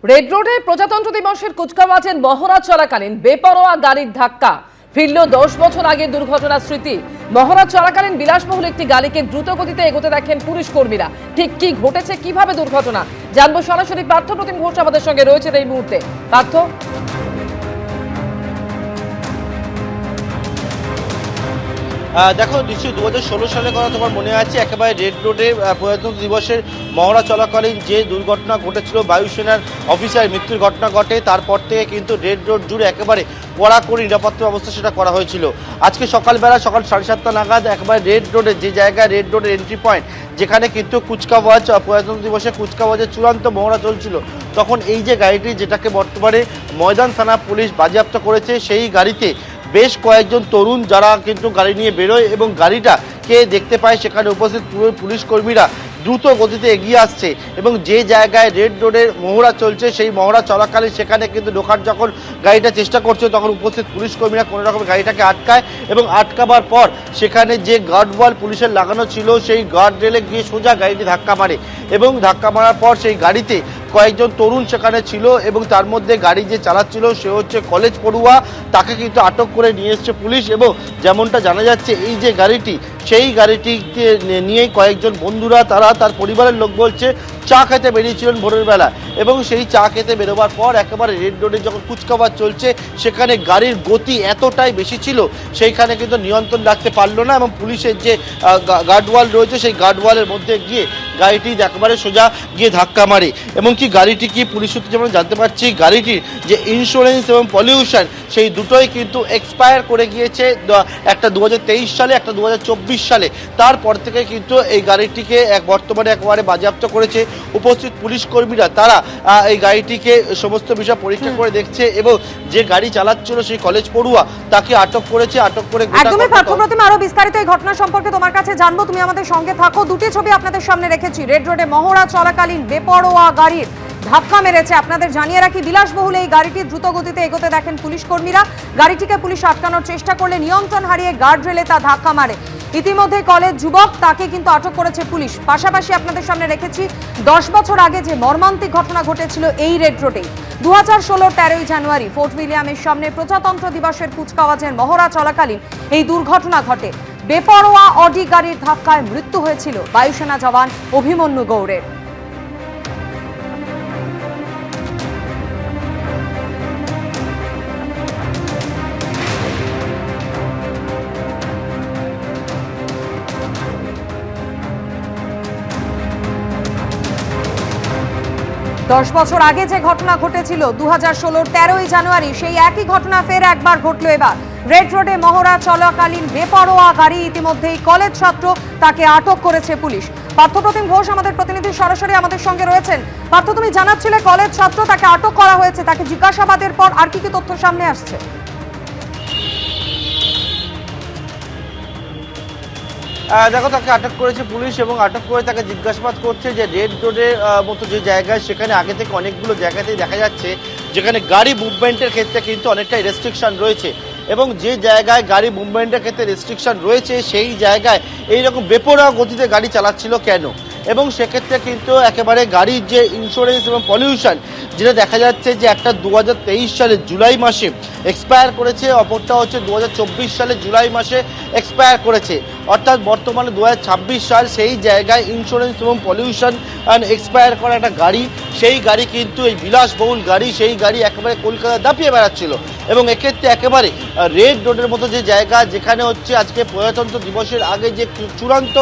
Red রোডে প্রজাতন্ত্র দিবসের কুচকাওয়াজের মহড়া চলাকালীন বেপরোয়া গাড়ির ধাক্কা ফিরল 10 বছর আগে দুর্ঘটনার স্মৃতি। মহড়া চলাকালীন বিলাসবহুল একটি গাড়িকে দ্রুত গতিতে এগোতে দেখেন পুলিশ কর্মীরা। ঠিক কি ঘটেছে, কিভাবে দুর্ঘটনা, জানবো সরাসরি পার্থ প্রতিম ঘোষ আমাদের সঙ্গে রয়েছে এই মুহূর্তে। পার্থ, দেখো নিশ্চয়ই 2016 সালের কথা তোমার মনে আছে, একেবারে রেড রোডে প্রজাতন্ত্র দিবসের মহড়া চলাকালীন যে দুর্ঘটনা ঘটেছিল, বায়ুসেনার অফিসারের মৃত্যুর ঘটনা ঘটে। তারপর থেকে কিন্তু রেড রোড জুড়ে একেবারে কড়াকড়ি নিরাপত্তা ব্যবস্থা সেটা করা হয়েছিল। আজকে সকাল 7:30 নাগাদ একেবারে রেড রোডে যে জায়গায় রেড রোডের এন্ট্রি পয়েন্ট, যেখানে কিন্তু কুচকাওয়াজ প্রজাতন্ত্র দিবসে কুচকাওয়াজের চূড়ান্ত মহড়া চলছিল, তখন এই যে গাড়িটি যেটাকে বর্তমানে ময়দান থানা পুলিশ বাজেয়াপ্ত করেছে, সেই গাড়িতে বেশ কয়েকজন তরুণ যারা কিন্তু গাড়ি নিয়ে বেরোয় এবং গাড়িটাকে দেখতে পায়, সেখানে উপস্থিত পুলিশ কর্মীরা দ্রুত গতিতে এগিয়ে আসছে এবং যে জায়গায় রেড রোডের মহড়া চলছে সেই মহড়া চলাকালীন সেখানে কিন্তু ঢোকার যখন গাড়িটা চেষ্টা করছে, তখন উপস্থিত পুলিশ কর্মীরা কোনো রকম গাড়িটাকে আটকায় এবং আটকাবার পর সেখানে যে গার্ডওয়াল পুলিশের লাগানো ছিল সেই গার্ড রেলে গিয়ে সোজা গাড়িটি ধাক্কা মারে এবং ধাক্কা মারার পর সেই গাড়িতে কয়েকজন তরুণ সেখানে ছিল এবং তার মধ্যে গাড়ি যে চালাচ্ছিল সে হচ্ছে কলেজ পড়ুয়া। তাকে কিন্তু আটক করে নিয়ে এসছে পুলিশ এবং যেমনটা জানা যাচ্ছে এই যে গাড়িটি, সেই গাড়িটিকে নিয়েই কয়েকজন বন্ধুরা তার পরিবারের লোক বলছে চা খেতে বেরিয়েছিলেন ভোরের বেলা এবং সেই চা খেতে বেরোবার পর একেবারে রেড রোডে যখন কুচকাওয়াজ চলছে সেখানে গাড়ির গতি এতটাই বেশি ছিল সেইখানে কিন্তু নিয়ন্ত্রণ রাখতে পারলো না এবং পুলিশের যে গার্ডওয়াল রয়েছে সেই গার্ডওয়ালের মধ্যে গিয়ে গাড়িটি একেবারে সোজা গিয়ে ধাক্কা মারে এবং কি গাড়িটি কি পুলিশ সূত্রে যেমন জানতে পারছি, গাড়িটির যে ইন্স্যুরেন্স এবং পলিউশন সেই দুটোই কিন্তু এক্সপায়ার করে গিয়েছে, একটা 2023 সালে, একটা 2024 সালে। তারপর থেকে কিন্তু এই গাড়িটিকে বর্তমানে একেবারে বাজেয়াপ্ত করেছে উপস্থিত পুলিশ কর্মীরা। তারা এই গাড়িটিকে সমস্ত বিষয় পরীক্ষা করে দেখছে এবং যে গাড়ি চালাচ্ছিল সেই কলেজ পড়ুয়া তাকে আটক করেছে। আটক করে একদমই পার্থপ্রতিম, আরো বিস্তারিত এই ঘটনা সম্পর্কে তোমার কাছে জানবো, তুমি আমাদের সঙ্গে থাকো। দুটি ছবি আপনাদের সামনে রেখেছি। রেড রোডে মহড়া চলাকালীন বেপরোয়া গাড়ির ধাক্কা মেরেছে। আপনাদের জানিয়ে রাখি, বিলাসবহুল এই গাড়িটি দ্রুত গতিতে এগোতে দেখেন পুলিশ কর্মীরা। গাড়িটিকে পুলিশ আটকানোর চেষ্টা করলে নিয়ন্ত্রণ হারিয়ে গার্ড রেলে তা ধাক্কা মারে। ইতিমধ্যে কলেজ যুবক তাকে কিন্তু আটক করেছে পুলিশ। পাশাপাশি আপনাদের সামনে রেখেছি 10 বছর আগে যে মর্মান্তিক ঘটনা ঘটেছিল এই রেড রোডে। 2016 13ই জানুয়ারি ফোর্ট উইলিয়ামের সামনে প্রজাতন্ত্র দিবসের কুচকাওয়াজের মহড়া চলাকালীন এই দুর্ঘটনা ঘটে। বেপরোয়া অডি গাড়ির ধাক্কায় মৃত্যু হয়েছিল বায়ুসেনা জওয়ান অভিমন্যু গৌড়ের। 10 বছর আগে যে ঘটনা ঘটেছিল 2016 13ই জানুয়ারি, সেই একই ঘটনা ফের একবার ঘটলো এবার। রেড রোডে মহড়া চলাকালীন বেপরোয়া গাড়ি, ইতিমধ্যেই কলেজ ছাত্র, তাকে আটক করেছে পুলিশ। পার্থপ্রতিম ঘোষ আমাদের প্রতিনিধি সরাসরি আমাদের সঙ্গে রয়েছেন। পার্থ, তুমি জানাচ্ছিলে কলেজ ছাত্র, তাকে আটক করা হয়েছে, তাকে জিজ্ঞাসাবাদের পর আর কি কি তথ্য সামনে আসছে? দেখো, তাকে আটক করেছে পুলিশ এবং আটক করে তাকে জিজ্ঞাসাবাদ করছে যে রেড রোডের মতো যে জায়গায়, সেখানে আগে থেকে অনেকগুলো জায়গাতেই দেখা যাচ্ছে যেখানে গাড়ি মুভমেন্টের ক্ষেত্রে কিন্তু অনেকটাই রেস্ট্রিকশন রয়েছে এবং যে জায়গায় গাড়ি মুভমেন্টের ক্ষেত্রে রেস্ট্রিকশন রয়েছে সেই জায়গায় এইরকম বেপরোয়া গতিতে গাড়ি চালাচ্ছিল কেন, এবং সেক্ষেত্রে কিন্তু একেবারে গাড়ির যে ইন্স্যুরেন্স এবং পলিউশন, যেটা দেখা যাচ্ছে যে একটা 2023 সালের জুলাই মাসে এক্সপায়ার করেছে, অপরটা হচ্ছে 2024 সালের জুলাই মাসে এক্সপায়ার করেছে, অর্থাৎ বর্তমানে 2026 সাল। সেই জায়গায় ইন্স্যুরেন্স এবং পলিউশন এক্সপায়ার করা একটা গাড়ি, সেই গাড়ি কিন্তু এই বিলাসবহুল গাড়ি, সেই গাড়ি একেবারে কলকাতা দাপিয়ে বেড়াচ্ছিল এবং এক্ষেত্রে একেবারে রেড রোডের মতো যে জায়গা, যেখানে হচ্ছে আজকে প্রজাতন্ত্র দিবসের আগে যে চূড়ান্ত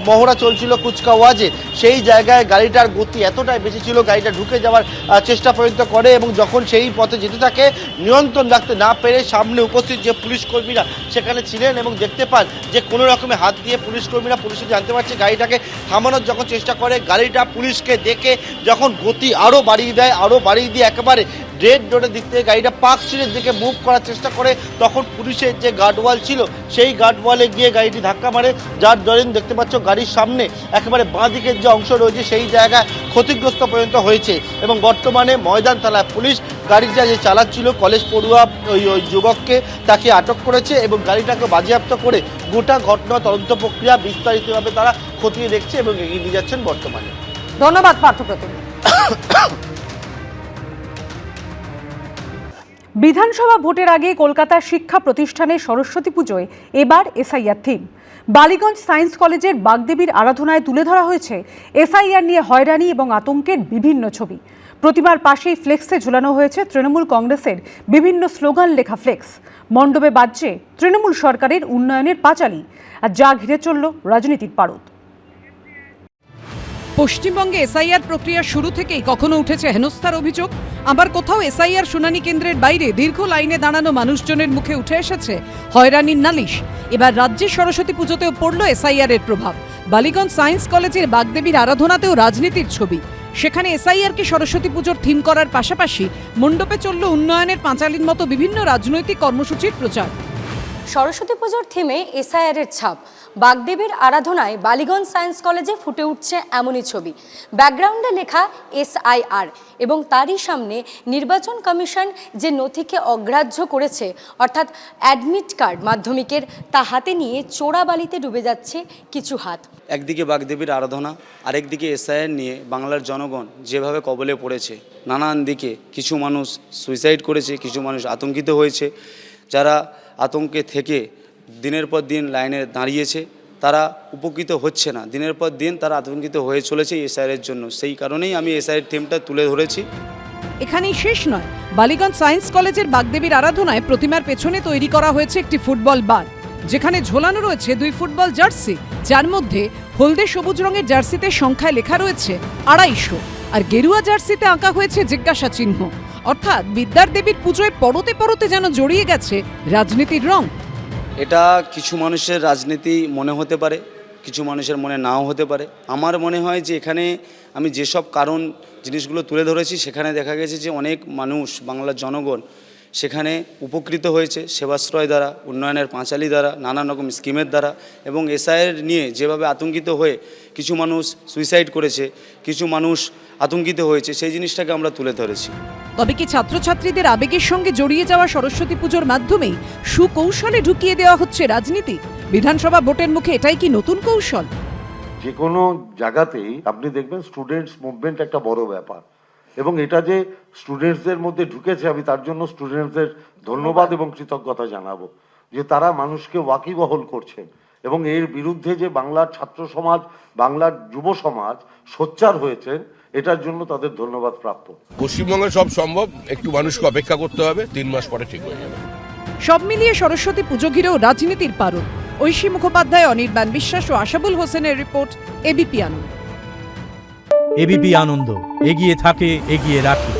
মহড়া চলছিল কুচকাওয়াজে, সেই জায়গায় গাড়িটার গতি এতটাই বেশি ছিল, গাড়িটা ঢুকে যাওয়ার চেষ্টা পর্যন্ত করে এবং যখন সেই পথে যেতে থাকে নিয়ন্ত্রণ রাখতে না পেরে সামনে উপস্থিত যে পুলিশ কর্মীরা সেখানে ছিলেন এবং দেখতে পান যে কোনো রকমে হাত দিয়ে পুলিশ কর্মীরা, পুলিশে জানতে পারছে গাড়িটাকে থামানোর যখন চেষ্টা করে, গাড়িটা পুলিশকে দেখে যখন গতি আরও বাড়িয়ে দেয়, আরও বাড়িয়ে দিয়ে একেবারে রেড রোডের দিক থেকে গাড়িটা পার্ক স্ট্রিটের দিকে মুভ করার চেষ্টা করে, তখন পুলিশের যে গার্ডওয়াল ছিল সেই গার্ডওয়ালে গিয়ে গাড়িটি ধাক্কা মারে, যার দরুন দেখতে পাচ্ছ গাড়ির সামনে একেবারে বাঁ দিকের যে অংশ রয়েছে সেই জায়গায় ক্ষতিগ্রস্ত পর্যন্ত হয়েছে এবং বর্তমানে ময়দান থানায় পুলিশ গাড়িটা যে চালাচ্ছিল কলেজ পড়ুয়া ওই যুবককে তাকে আটক করেছে এবং গাড়িটাকে বাজেয়াপ্ত করে গোটা ঘটনা তদন্ত প্রক্রিয়া বিস্তারিতভাবে তারা খতিয়ে দেখছে এবং এগিয়ে নিয়ে যাচ্ছেন বর্তমানে। ধন্যবাদ পার্থপ্রতিম। বিধানসভা ভোটের আগে কলকাতার শিক্ষা প্রতিষ্ঠানে সরস্বতী পুজোয় এবার এসআইআর থিম। বালিগঞ্জ সায়েন্স কলেজের বাগদেবীর আরাধনায় তুলে ধরা হয়েছে এসআইআর নিয়ে হয়রানি এবং আতঙ্কের বিভিন্ন ছবি। প্রতিমার পাশেই ফ্লেক্সে ঝুলানো হয়েছে তৃণমূল কংগ্রেসের বিভিন্ন স্লোগান লেখা ফ্লেক্স। মণ্ডপে বাজছে তৃণমূল সরকারের উন্নয়নের পাঁচালী, আর যা ঘিরে চলল রাজনীতির পারদ। পশ্চিমবঙ্গে এসআইআর প্রক্রিয়া শুরু থেকেই কখনো উঠেছে হেনস্থার অভিযোগ, আবার কোথাও এসআইআর শুনানি কেন্দ্রের বাইরে দীর্ঘ লাইনে দাঁড়ানো মানুষজনের মুখে উঠে এসেছে হয়রানির নালিশ। এবার রাজ্যে সরস্বতী পুজোতেও পড়ল এসআইআর এর প্রভাব। বালিগঞ্জ সায়েন্স কলেজের বাগদেবীর আরাধনাতেও রাজনীতির ছবি। সেখানে এসআইআরকে সরস্বতী পুজোর থিম করার পাশাপাশি মণ্ডপে চলল উন্নয়নের পাঁচালীর মতো বিভিন্ন রাজনৈতিক কর্মসূচির প্রচার। সরস্বতী পুজোর থিমে এসআইআর এর ছাপ। বাগদেবীর আরাধনায় বালিগঞ্জ সায়েন্স কলেজে ফুটে উঠছে এমনই ছবি। ব্যাকগ্রাউন্ডে লেখা এসআইআর এবং তারই সামনে নির্বাচন কমিশন যে নথিকে অগ্রাহ্য করেছে, অর্থাৎ অ্যাডমিট কার্ড মাধ্যমিকের, তা হাতে নিয়ে চোরাবালিতে ডুবে যাচ্ছে কিছু হাত। একদিকে বাগদেবীর আরাধনা, আরেকদিকে এসআইআর নিয়ে বাংলার জনগণ যেভাবে কবলে পড়েছে, নানান দিকে কিছু মানুষ সুইসাইড করেছে, কিছু মানুষ আতঙ্কিত হয়েছে। যারা আতঙ্কে থেকে দিনের পর দিন লাইনে দাঁড়িয়েছে তারা উপকৃত হচ্ছে না, দিনের পর দিন তারা আতঙ্কিত হয়ে চলেছে এসআইআরের জন্য। সেই কারণেই আমি এসআইআর থিমটা তুলে ধরেছি। এখানেই শেষ নয়, বালিগঞ্জ সায়েন্স কলেজের বাগদেবীর আরাধনায় প্রতিমার পেছনে তৈরি করা হয়েছে একটি ফুটবল বার, যেখানে ঝোলানো রয়েছে 2 ফুটবল জার্সি, যার মধ্যে হলদে সবুজ রঙের জার্সিতে সংখ্যায় লেখা রয়েছে 250, আর গেরুয়া জার্সিতে আঁকা হয়েছে জিজ্ঞাসা চিহ্ন। অর্থাৎ বিদ্যার দেবীর পুজোয় পরতে পরতে যেন জড়িয়ে গেছে রাজনীতির রং। এটা কিছু মানুষের রাজনীতি মনে হতে পারে, কিছু মানুষের মনে নাও হতে পারে। আমার মনে হয় যে এখানে আমি যেসব কারণ জিনিসগুলো তুলে ধরেছি, সেখানে দেখা গেছে যে অনেক মানুষ, বাংলার জনগণ সেখানে উপকৃত হয়েছে সেবাশ্রয় দ্বারা, উন্নয়নের পাঁচালী দ্বারা, নানান রকম স্কিমের দ্বারা। এবং এসআইআর নিয়ে যেভাবে আতঙ্কিত হয়ে কিছু মানুষ সুইসাইড করেছে, কিছু মানুষ আতঙ্কিত হয়েছে, সেই জিনিসটাকে আমরা তুলে ধরেছি। তবে কি ছাত্রছাত্রীদের আবেগের সঙ্গে জড়িয়ে যাওয়া সরস্বতী পুজোর মাধ্যমেই সুকৌশলে ঢুকিয়ে দেওয়া হচ্ছে রাজনীতি? বিধানসভা ভোটের মুখে এটাই কি নতুন কৌশল? যে কোনো জায়গাতেই আপনি দেখবেন স্টুডেন্টস মুভমেন্ট একটা বড় ব্যাপার, এবং এটা যে স্টুডেন্টসদের মধ্যে ঢুকেছে, আমি তার জন্য স্টুডেন্টসদের ধন্যবাদ এবং কৃতজ্ঞতা জানাবো যে তারা মানুষকে ওয়াকিবহল করছেন, এবং এর বিরুদ্ধে যে বাংলার ছাত্র সমাজ, বাংলার যুব সমাজ সোচ্চার হয়েছে, এটার জন্য তাদের ধন্যবাদ প্রাপ্য। পশ্চিমবঙ্গে সব সম্ভব, একটু মানুষকে অপেক্ষা করতে হবে, 3 মাস পরে ঠিক হয়ে যাবে। সব মিলিয়ে সরস্বতী পুজো ঘিরেও রাজনীতির পারদ। ঐশী মুখোপাধ্যায়, অনির্বাণ বিশ্বাস ও আশাবুল হোসেনের রিপোর্ট, এবিপি আনন্দ। এবিপি আনন্দ, এগিয়ে থাকে, এগিয়ে রাখে।